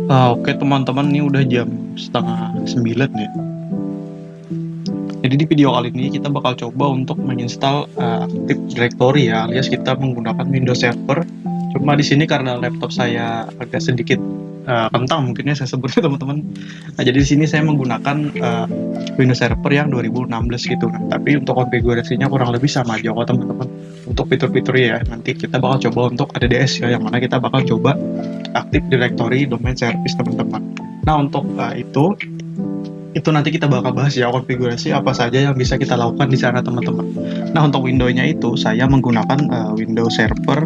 Oke teman-teman, ini udah jam setengah 9 ya. Jadi di video kali ini kita bakal coba untuk menginstal Active Directory ya, alias kita menggunakan Windows Server. Cuma di sini karena laptop saya agak sedikit kentang mungkinnya saya sebutnya teman-teman. Nah, jadi di sini saya menggunakan Windows Server yang 2016 gitu. Nah, tapi untuk konfigurasinya kurang lebih sama aja kok teman-teman. Untuk fitur-fiturnya ya, nanti kita bakal coba untuk ADDS ya, yang mana kita bakal coba Active Directory Domain Service teman-teman. Nah, untuk itu nanti kita bakal bahas ya konfigurasi apa saja yang bisa kita lakukan di sana teman-teman. Nah, untuk Windows-nya itu saya menggunakan Windows Server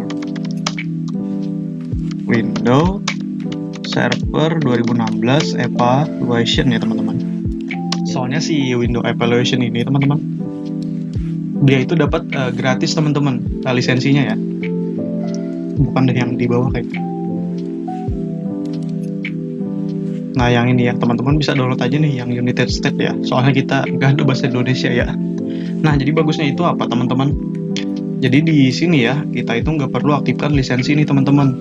2016 Evaluation ya teman-teman. Soalnya si Windows Evaluation ini teman-teman, dia itu dapat gratis teman-teman lisensinya ya, bukan dari yang di bawah kayak. Nah, yang ini ya teman-teman bisa download aja nih yang United States ya, soalnya kita nggak ada bahasa Indonesia ya. Nah, jadi bagusnya itu apa teman-teman, jadi di sini ya kita itu nggak perlu aktifkan lisensi ini teman-teman,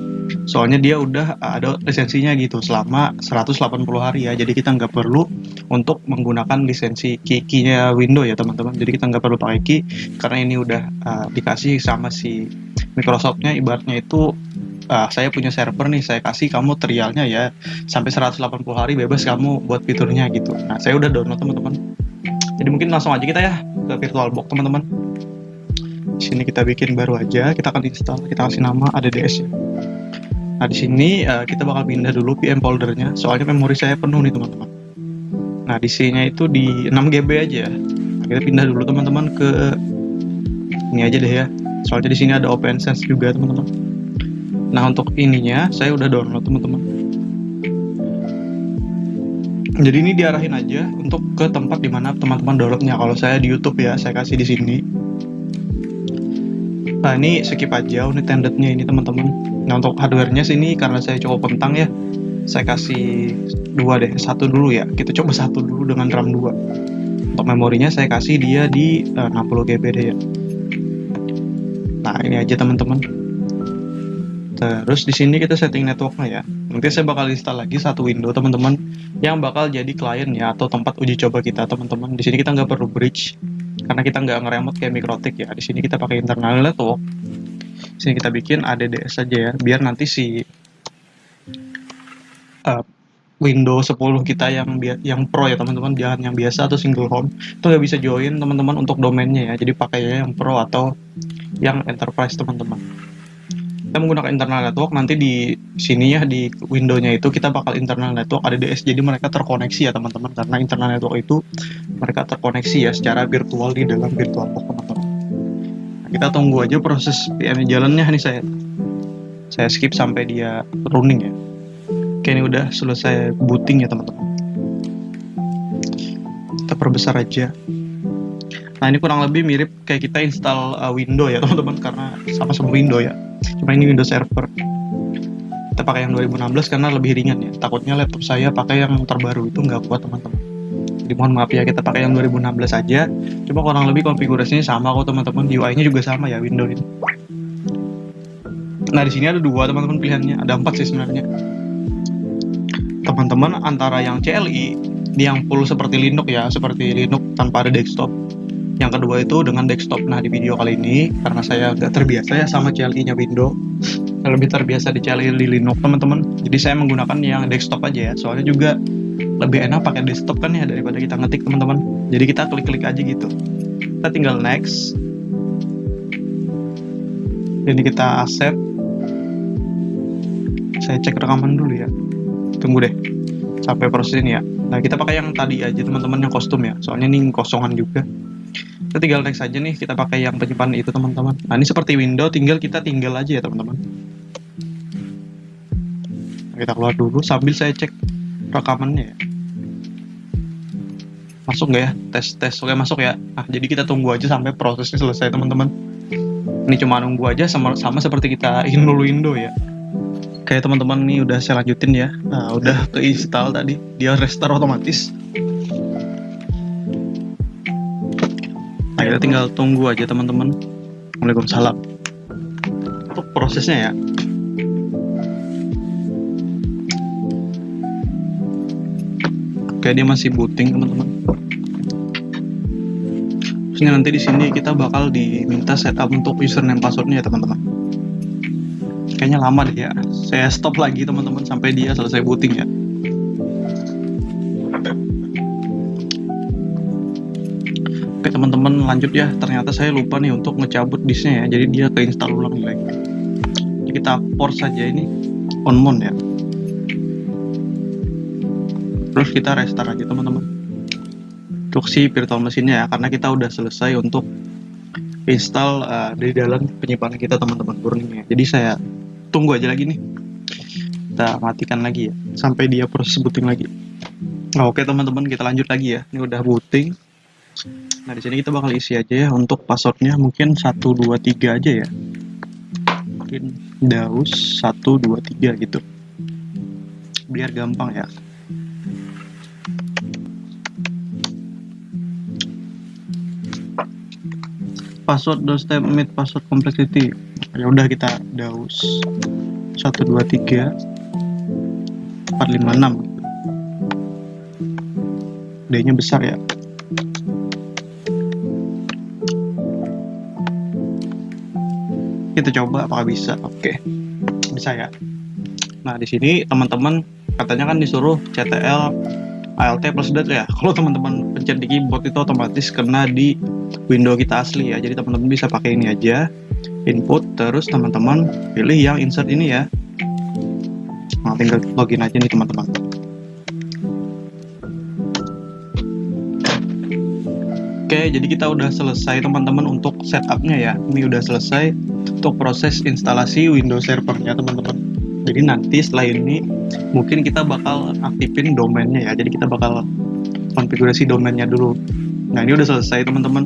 soalnya dia udah ada lisensinya gitu selama 180 hari ya. Jadi kita nggak perlu untuk menggunakan lisensi key-nya Windows ya teman-teman. Jadi kita nggak perlu pakai key karena ini udah dikasih sama si Microsoftnya. Ibaratnya itu saya punya server nih, saya kasih kamu trialnya ya sampai 180 hari bebas kamu buat fiturnya gitu. Nah, saya udah download teman-teman. Jadi mungkin langsung aja kita ya ke VirtualBox teman-teman. Di sini kita bikin baru aja, kita akan install, kita kasih nama ADDS ya. Nah, di sini kita bakal pindah dulu VM foldernya, soalnya memori saya penuh nih teman-teman. Nah, di sini itu di 6 GB aja. Nah, kita pindah dulu teman-teman ke ini aja deh ya. Soalnya di sini ada OpenSense juga teman-teman. Nah, untuk ininya saya udah download teman-teman. Jadi ini diarahin aja untuk ke tempat dimana teman-teman downloadnya. Kalau saya di YouTube ya, saya kasih di sini. Nah, ini skip aja unintended-nya ini teman-teman. Nah, untuk hardware-nya sini karena saya cukup kentang ya, saya kasih 2 deh, 1 dulu ya. Kita coba 1 dulu dengan RAM 2. Untuk memorinya saya kasih dia di 60 GB deh ya. Nah, ini aja teman-teman. Terus di sini kita setting networknya ya. Nanti saya bakal install lagi satu window teman-teman yang bakal jadi klien ya atau tempat uji coba kita teman-teman. Di sini kita nggak perlu bridge karena kita nggak ngeremote kayak Mikrotik ya. Di sini kita pakai internal network. Di sini kita bikin ADDS saja ya, biar nanti si Windows 10 kita yang Pro ya teman-teman, jangan yang biasa atau single home itu nggak bisa join teman-teman untuk domainnya ya. Jadi pakainya yang Pro atau yang Enterprise teman-teman. Kita menggunakan internal network, nanti di sini ya di window-nya itu kita bakal internal network ADDS, jadi mereka terkoneksi ya teman-teman, karena internal network itu mereka terkoneksi ya secara virtual di dalam VirtualBox teman-teman. Nah, kita tunggu aja proses VM jalannya nih, saya skip sampai dia running ya. Oke, ini udah selesai booting ya teman-teman. Kita perbesar aja. Nah, ini kurang lebih mirip kayak kita install Windows ya teman-teman, karena sama-sama Windows ya. Cuma ini Windows Server. Kita pakai yang 2016 karena lebih ringan ya. Takutnya laptop saya pakai yang terbaru itu nggak kuat teman-teman. Jadi mohon maaf ya, kita pakai yang 2016 aja. Cuma kurang lebih konfigurasinya sama kok teman-teman. UI-nya juga sama ya Windows ini. Nah, di sini ada 2 teman-teman pilihannya. Ada 4 sih sebenarnya. Teman-teman antara yang CLI, yang full seperti Linux ya, seperti Linux tanpa ada desktop. Yang kedua itu dengan desktop. Nah, di video kali ini karena saya nggak terbiasa ya sama CLI-nya Windows, lebih terbiasa di CLI di Linux teman-teman. Jadi saya menggunakan yang desktop aja ya. Soalnya juga lebih enak pakai desktop kan ya daripada kita ngetik teman-teman. Jadi kita klik-klik aja gitu. Kita tinggal next. Jadi kita accept. Saya cek rekaman dulu ya. Tunggu deh sampai proses ini ya. Nah, kita pakai yang tadi aja teman-teman, yang kostum ya. Soalnya ini kosongan juga. Kita tinggal next aja nih, kita pakai yang penyimpanan itu teman-teman. Nah, ini seperti Windows, kita tinggal aja ya teman-teman. Nah, kita keluar dulu sambil saya cek rekamannya ya. Masuk nggak ya? Tes. Oke, masuk ya. Nah, jadi kita tunggu aja sampai prosesnya selesai teman-teman. Ini cuma nunggu aja sama seperti kita install Windows ya. Oke teman-teman, ini udah saya lanjutin ya. Nah, udah keinstall tadi, dia restart otomatis. Nah, kita tinggal tunggu aja teman-teman. Waalaikumsalam. Untuk prosesnya ya. Oke, dia masih booting teman-teman. Terus ini nanti di sini kita bakal diminta setup untuk username passwordnya ya teman-teman. Kayaknya lama deh ya. Saya stop lagi teman-teman sampai dia selesai booting ya. Oke teman-teman, lanjut ya. Ternyata saya lupa nih untuk ngecabut disknya ya. Jadi dia keinstall ulang lagi. Jadi kita force saja ini onmon ya. Terus kita restart aja teman-teman untuk si virtual mesinnya ya, karena kita udah selesai untuk install di dalam penyimpanan kita teman-teman burningnya. Jadi saya tunggu aja lagi nih. Kita matikan lagi ya sampai dia proses booting lagi. Oke teman-teman, kita lanjut lagi ya. Ini udah booting. Nah, di sini kita bakal isi aja ya untuk passwordnya, mungkin 123 aja ya. Mungkin daus 123 gitu. Biar gampang ya. Password doorstep meet password complexity. Ya udah, kita daus 123 456 gitu. D-nya besar ya. Kita coba apakah bisa. Oke, bisa ya. Nah, di sini teman-teman katanya kan disuruh CTL ALT plus dot ya. Kalau teman-teman pencet di keyboard itu otomatis kena di window kita asli ya. Jadi teman-teman bisa pakai ini aja, input, terus teman-teman pilih yang insert ini ya. Nah, tinggal login aja nih teman-teman. Oke, jadi kita udah selesai teman-teman untuk setupnya ya. Ini udah selesai untuk proses instalasi Windows Server-nya teman-teman. Jadi nanti setelah ini mungkin kita bakal aktifin domainnya ya. Jadi kita bakal konfigurasi domainnya dulu. Nah, ini udah selesai teman-teman.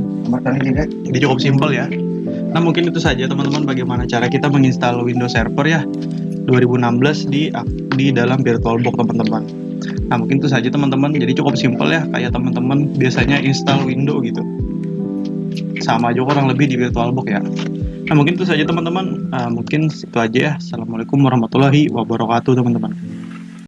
Jadi cukup simpel ya. Nah, mungkin itu saja teman-teman bagaimana cara kita menginstal Windows Server ya 2016 di dalam VirtualBox teman-teman. Nah, mungkin itu saja teman-teman. Jadi cukup simpel ya, kayak teman-teman biasanya install Windows gitu. Sama aja kurang lebih di VirtualBox ya. Nah, mungkin itu saja teman-teman. Mungkin itu aja ya. Assalamualaikum warahmatullahi wabarakatuh teman-teman.